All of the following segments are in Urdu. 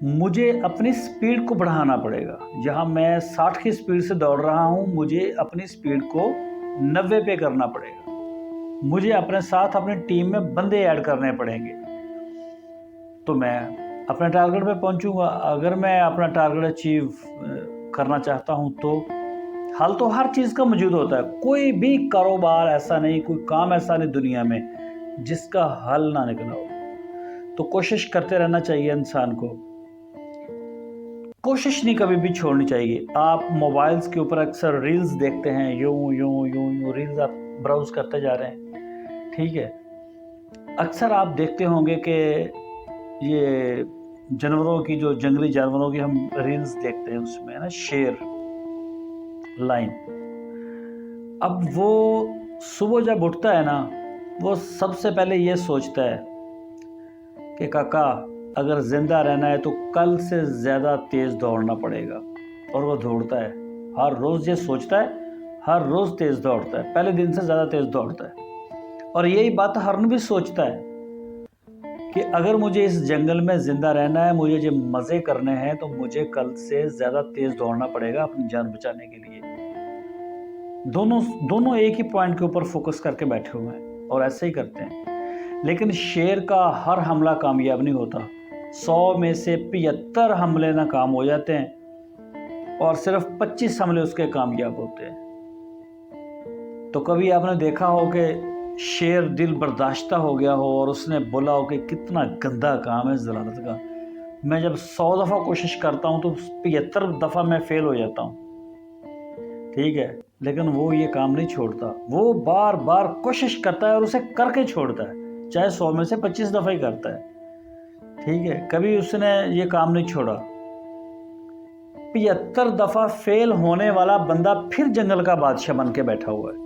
مجھے اپنی سپیڈ کو بڑھانا پڑے گا. جہاں میں 60 کی سپیڈ سے دوڑ رہا ہوں مجھے اپنی سپیڈ کو 90 پہ کرنا پڑے گا. مجھے اپنے ساتھ اپنی ٹیم میں بندے ایڈ کرنے پڑیں گے تو میں اپنے ٹارگٹ پہ پہنچوں گا. اگر میں اپنا ٹارگٹ اچیو کرنا چاہتا ہوں تو حل تو ہر چیز کا موجود ہوتا ہے. کوئی بھی کاروبار ایسا نہیں, کوئی کام ایسا نہیں دنیا میں جس کا حل نہ نکلا ہو. تو کوشش کرتے رہنا چاہیے انسان کو, کوشش نہیں کبھی بھی چھوڑنی چاہیے. آپ موبائلز کے اوپر اکثر ریلز دیکھتے ہیں, یوں ریلز آپ براؤز کرتے جا رہے ہیں, ٹھیک ہے. اکثر آپ دیکھتے ہوں گے کہ یہ جانوروں کی, جو جنگلی جانوروں کی ہم ریلز دیکھتے ہیں, اس میں نا شیر, لائن. اب وہ صبح جب اٹھتا ہے نا وہ سب سے پہلے یہ سوچتا ہے کہ کاکا اگر زندہ رہنا ہے تو کل سے زیادہ تیز دوڑنا پڑے گا. اور وہ دوڑتا ہے, ہر روز یہ سوچتا ہے, ہر روز تیز دوڑتا ہے, پہلے دن سے زیادہ تیز دوڑتا ہے. اور یہی بات ہرن بھی سوچتا ہے کہ اگر مجھے اس جنگل میں زندہ رہنا ہے, مجھے جو مزے کرنے ہیں, تو مجھے کل سے زیادہ تیز دوڑنا پڑے گا اپنی جان بچانے کے لیے. دونوں ایک ہی پوائنٹ کے اوپر فوکس کر کے بیٹھے ہوئے ہیں اور ایسے ہی کرتے ہیں. لیکن شیر کا ہر حملہ کامیاب نہیں ہوتا. 100 میں سے 75 حملے ناکام ہو جاتے ہیں اور صرف 25 حملے اس کے کامیاب ہوتے ہیں. تو کبھی آپ نے دیکھا ہو کہ شیر دل برداشتہ ہو گیا ہو اور اس نے بولا ہو کہ کتنا گندا کام ہے ذلالت کا, میں جب 100 دفعہ کوشش کرتا ہوں تو 75 دفعہ میں فیل ہو جاتا ہوں, ٹھیک ہے. لیکن وہ یہ کام نہیں چھوڑتا, وہ بار بار کوشش کرتا ہے اور اسے کر کے چھوڑتا ہے, چاہے 100 میں سے 25 دفعہ ہی کرتا ہے, ٹھیک ہے. کبھی اس نے یہ کام نہیں چھوڑا. 75 دفعہ فیل ہونے والا بندہ پھر جنگل کا بادشاہ بن کے بیٹھا ہوا ہے.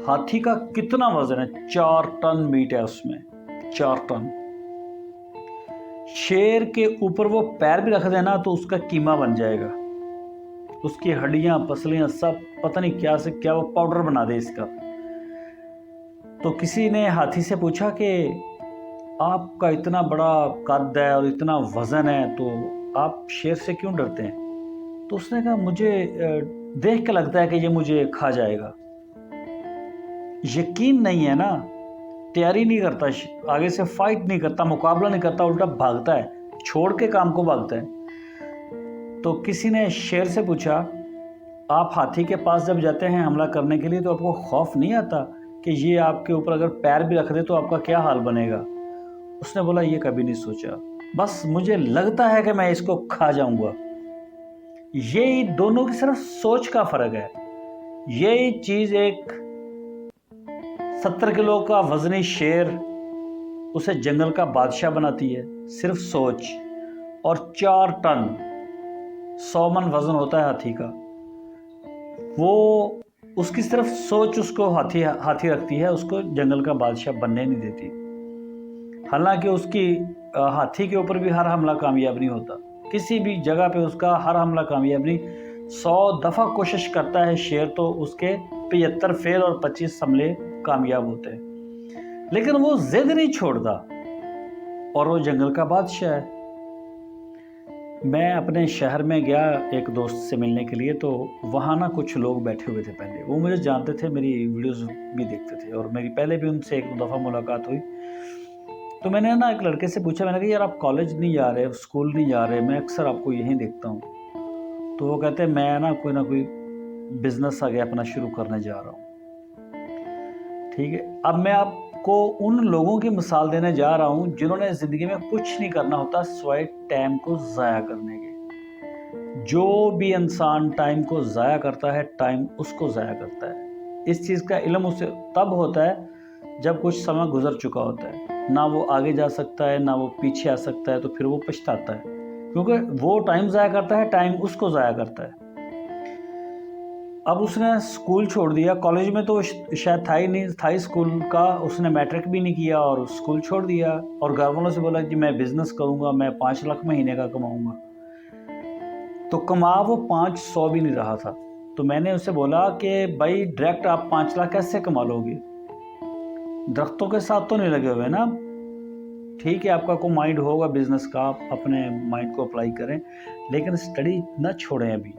ہاتھی کا کتنا وزن ہے, 4 ٹن میٹ ہے اس میں, 4 ٹن. شیر کے اوپر وہ پیر بھی رکھ دینا تو اس کا قیمہ بن جائے گا. اس کی ہڈیاں پسلیاں سب پتہ نہیں کیا سے کیا وہ پاؤڈر بنا دے اس کا. تو کسی نے ہاتھی سے پوچھا کہ آپ کا اتنا بڑا قد ہے اور اتنا وزن ہے تو آپ شیر سے کیوں ڈرتے ہیں؟ تو اس نے کہا مجھے دیکھ کے لگتا ہے کہ یہ مجھے کھا جائے گا. یقین نہیں ہے نا, تیاری نہیں کرتا, آگے سے فائٹ نہیں کرتا, مقابلہ نہیں کرتا, الٹا بھاگتا ہے, چھوڑ کے کام کو بھاگتا ہے. تو کسی نے شیر سے پوچھا آپ ہاتھی کے پاس جب جاتے ہیں حملہ کرنے کے لیے تو آپ کو خوف نہیں آتا کہ یہ آپ کے اوپر اگر پیر بھی رکھ دے تو آپ کا کیا حال بنے گا؟ اس نے بولا یہ کبھی نہیں سوچا, بس مجھے لگتا ہے کہ میں اس کو کھا جاؤں گا. یہی دونوں کی صرف سوچ کا فرق ہے. یہی چیز ایک 70 کلو کا وزنی شیر اسے جنگل کا بادشاہ بناتی ہے, صرف سوچ. اور 4 ٹن 100 من وزن ہوتا ہے ہاتھی کا, وہ اس کی صرف سوچ اس کو ہاتھی رکھتی ہے, اس کو جنگل کا بادشاہ بننے نہیں دیتی. حالانکہ اس کی ہاتھی کے اوپر بھی ہر حملہ کامیاب نہیں ہوتا, کسی بھی جگہ پہ اس کا ہر حملہ کامیاب نہیں. 100 دفعہ کوشش کرتا ہے شیر تو اس کے 75 فیل اور 25 حملے کامیاب ہوتے ہیں. لیکن وہ ضد نہیں چھوڑتا اور وہ جنگل کا بادشاہ ہے. میں اپنے شہر میں گیا ایک دوست سے ملنے کے لیے, تو وہاں نا کچھ لوگ بیٹھے ہوئے تھے. پہلے وہ مجھے جانتے تھے, میری ویڈیوز بھی دیکھتے تھے اور میری پہلے بھی ان سے ایک دفعہ ملاقات ہوئی. تو میں نے نا ایک لڑکے سے پوچھا, میں نے کہا یار آپ کالج نہیں جا رہے, اسکول نہیں جا رہے, میں اکثر آپ کو یہیں دیکھتا ہوں. تو وہ کہتے ہیں میں نا کوئی بزنس آگے اپنا شروع کرنے جا رہا ہوں. ٹھیک ہے, اب میں آپ کو ان لوگوں کی مثال دینے جا رہا ہوں جنہوں نے زندگی میں کچھ نہیں کرنا ہوتا سوائے ٹائم کو ضائع کرنے کے. جو بھی انسان ٹائم کو ضائع کرتا ہے, ٹائم اس کو ضائع کرتا ہے. اس چیز کا علم اسے تب ہوتا ہے جب کچھ سمے گزر چکا ہوتا ہے. نہ وہ آگے جا سکتا ہے نہ وہ پیچھے آ سکتا ہے, تو پھر وہ پچھتاتا ہے, کیونکہ وہ ٹائم ضائع کرتا ہے, ٹائم اس کو ضائع کرتا ہے. اب اس نے اسکول چھوڑ دیا, کالج میں تو شاید تھا ہی نہیں, تھا اسکول کا, اس نے میٹرک بھی نہیں کیا اور اسکول چھوڑ دیا. اور گھر والوں سے بولا کہ میں بزنس کروں گا, میں 5 لاکھ مہینے کا کماؤں گا. تو کما وہ 500 بھی نہیں رہا تھا. تو میں نے اسے بولا کہ بھائی ڈائریکٹ آپ 5 لاکھ کیسے کما لو گے؟ درختوں کے ساتھ تو نہیں لگے ہوئے نا, ٹھیک ہے آپ کا کوئی مائنڈ ہوگا بزنس کا، آپ اپنے مائنڈ کو اپلائی کریں، لیکن اسٹڈی نہ چھوڑیں۔ ابھی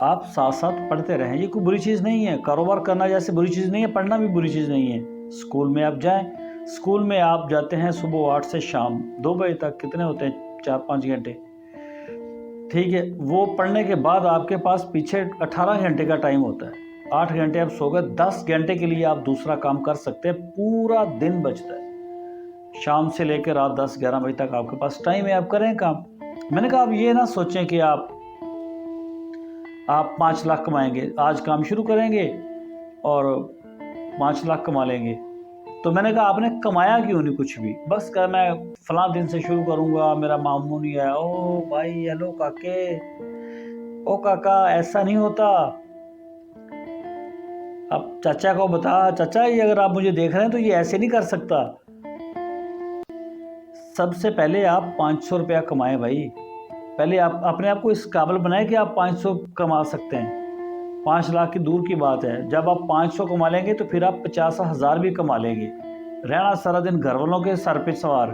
آپ ساتھ ساتھ پڑھتے رہیں، یہ کوئی بری چیز نہیں ہے، کاروبار کرنا جیسے بری چیز نہیں ہے، پڑھنا بھی بری چیز نہیں ہے۔ اسکول میں آپ جائیں، اسکول میں آپ جاتے ہیں صبح 8 سے شام 2 بجے تک، کتنے ہوتے ہیں 4-5 گھنٹے، ٹھیک ہے۔ وہ پڑھنے کے بعد آپ کے پاس پیچھے 18 گھنٹے کا ٹائم ہوتا ہے، 8 گھنٹے آپ سو گئے، 10 گھنٹے کے لیے آپ دوسرا کام کر سکتے ہیں، پورا دن بچتا ہے، شام سے لے کے رات 10-11 بجے تک آپ کے پاس ٹائم ہے، آپ کریں کام۔ میں نے کہا آپ یہ نہ سوچیں کہ آپ 5 لاکھ کمائیں گے، آج کام شروع کریں گے اور 5 لاکھ کما لیں گے۔ تو میں نے کہا آپ نے کمایا کیوں نہیں کچھ بھی، بس کہ میں فلاں دن سے شروع کروں گا، میرا ماموں نہیں ہے، او بھائی ہیلو کاکے، او کاکا ایسا نہیں ہوتا۔ اب چچا کو بتا، چچا یہ اگر آپ مجھے دیکھ رہے ہیں تو یہ ایسے نہیں کر سکتا۔ سب سے پہلے آپ 500 روپیہ کمائیں بھائی، پہلے آپ اپنے آپ کو اس قابل بنائیں کہ آپ 500 کما سکتے ہیں۔ 5 لاکھ کی دور کی بات ہے، جب آپ 500 کما لیں گے تو پھر آپ 50,000 بھی کما لیں گے۔ رہنا سارا دن گھر والوں کے سر پہ سوار،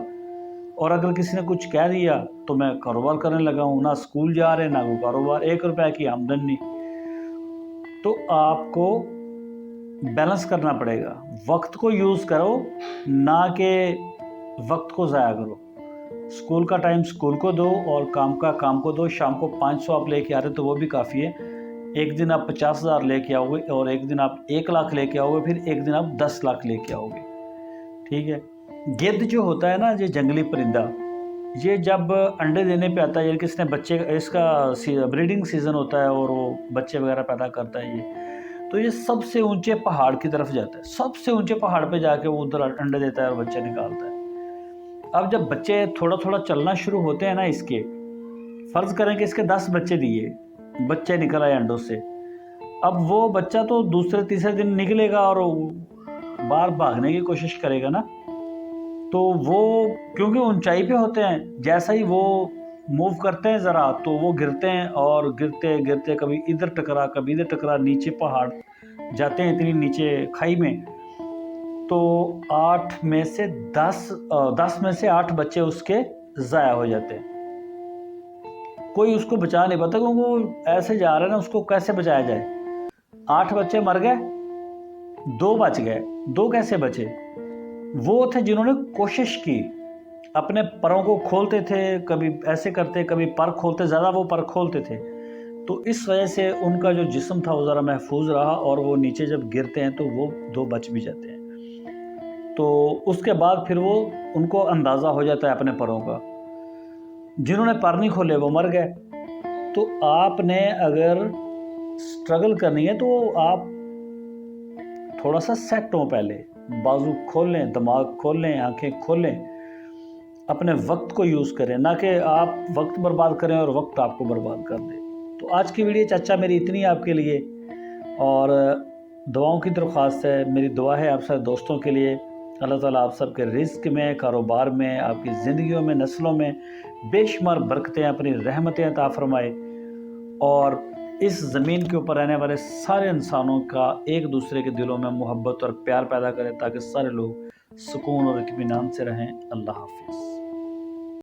اور اگر کسی نے کچھ کہہ دیا تو میں کاروبار کرنے لگا ہوں، نہ اسکول جا رہے نہ کوئی کاروبار، 1 روپے کی آمدن نہیں۔ تو آپ کو بیلنس کرنا پڑے گا، وقت کو یوز کرو نہ کہ وقت کو ضائع کرو۔ اسکول کا ٹائم اسکول کو دو اور کام کا کام کو دو۔ شام کو 500 آپ لے کے آ رہے تو وہ بھی کافی ہے، ایک دن آپ 50,000 لے کے آؤ گے اور ایک دن آپ 1 لاکھ لے کے آؤ گے، پھر ایک دن آپ 10 لاکھ لے کے آؤ گے، ٹھیک ہے۔ گدھ جو ہوتا ہے نا، یہ جنگلی پرندہ، یہ جب انڈے دینے پہ آتا ہے، یعنی کس نے بچے، اس کا بریڈنگ سیزن ہوتا ہے اور وہ بچے وغیرہ پیدا کرتا ہے، تو یہ سب سے اونچے پہاڑ کی طرف جاتا ہے، سب سے اونچے پہاڑ پہ جا کے وہ ادھر انڈے دیتا ہے اور بچے نکالتا ہے۔ اب جب بچے تھوڑا تھوڑا چلنا شروع ہوتے ہیں نا، اس کے فرض کریں کہ اس کے 10 بچے دیے، بچے نکل آئے انڈوں سے، اب وہ بچہ تو دوسرے تیسرے دن نکلے گا اور باہر بھاگنے کی کوشش کرے گا نا، تو وہ کیونکہ اونچائی پہ ہوتے ہیں، جیسا ہی وہ موو کرتے ہیں ذرا تو وہ گرتے ہیں، اور گرتے گرتے کبھی ادھر ٹکرا کبھی ادھر ٹکرا، نیچے پہاڑ جاتے ہیں اتنی نیچے کھائی میں، تو 8 میں سے 10 میں سے 8 بچے اس کے ضائع ہو جاتے ہیں۔ کوئی اس کو بچا نہیں پاتا، کیونکہ وہ ایسے جا رہے ہیں نا، اس کو کیسے بچایا جائے۔ 8 بچے مر گئے، 2 بچ گئے، 2 کیسے بچے؟ وہ تھے جنہوں نے کوشش کی، اپنے پروں کو کھولتے تھے، کبھی ایسے کرتے کبھی پر کھولتے، زیادہ وہ پر کھولتے تھے، تو اس وجہ سے ان کا جو جسم تھا وہ ذرا محفوظ رہا، اور وہ نیچے جب گرتے ہیں تو وہ 2 بچ بھی جاتے ہیں۔ تو اس کے بعد پھر وہ ان کو اندازہ ہو جاتا ہے اپنے پروں کا، جنہوں نے پر نہیں کھولے وہ مر گئے۔ تو آپ نے اگر سٹرگل کرنی ہے تو آپ تھوڑا سا سیٹ ہوں، پہلے بازو کھول لیں، دماغ کھول لیں، آنکھیں کھول لیں، اپنے وقت کو یوز کریں، نہ کہ آپ وقت برباد کریں اور وقت آپ کو برباد کر دے۔ تو آج کی ویڈیو چچا میری اتنی آپ کے لیے، اور دعاؤں کی درخواست ہے، میری دعا ہے آپ سارے دوستوں کے لیے، اللہ تعالیٰ آپ سب کے رزق میں، کاروبار میں، آپ کی زندگیوں میں، نسلوں میں بے شمار برکتیں، اپنی رحمتیں عطا فرمائے، اور اس زمین کے اوپر رہنے والے سارے انسانوں کا ایک دوسرے کے دلوں میں محبت اور پیار پیدا کرے، تاکہ سارے لوگ سکون اور اطمینان سے رہیں۔ اللہ حافظ۔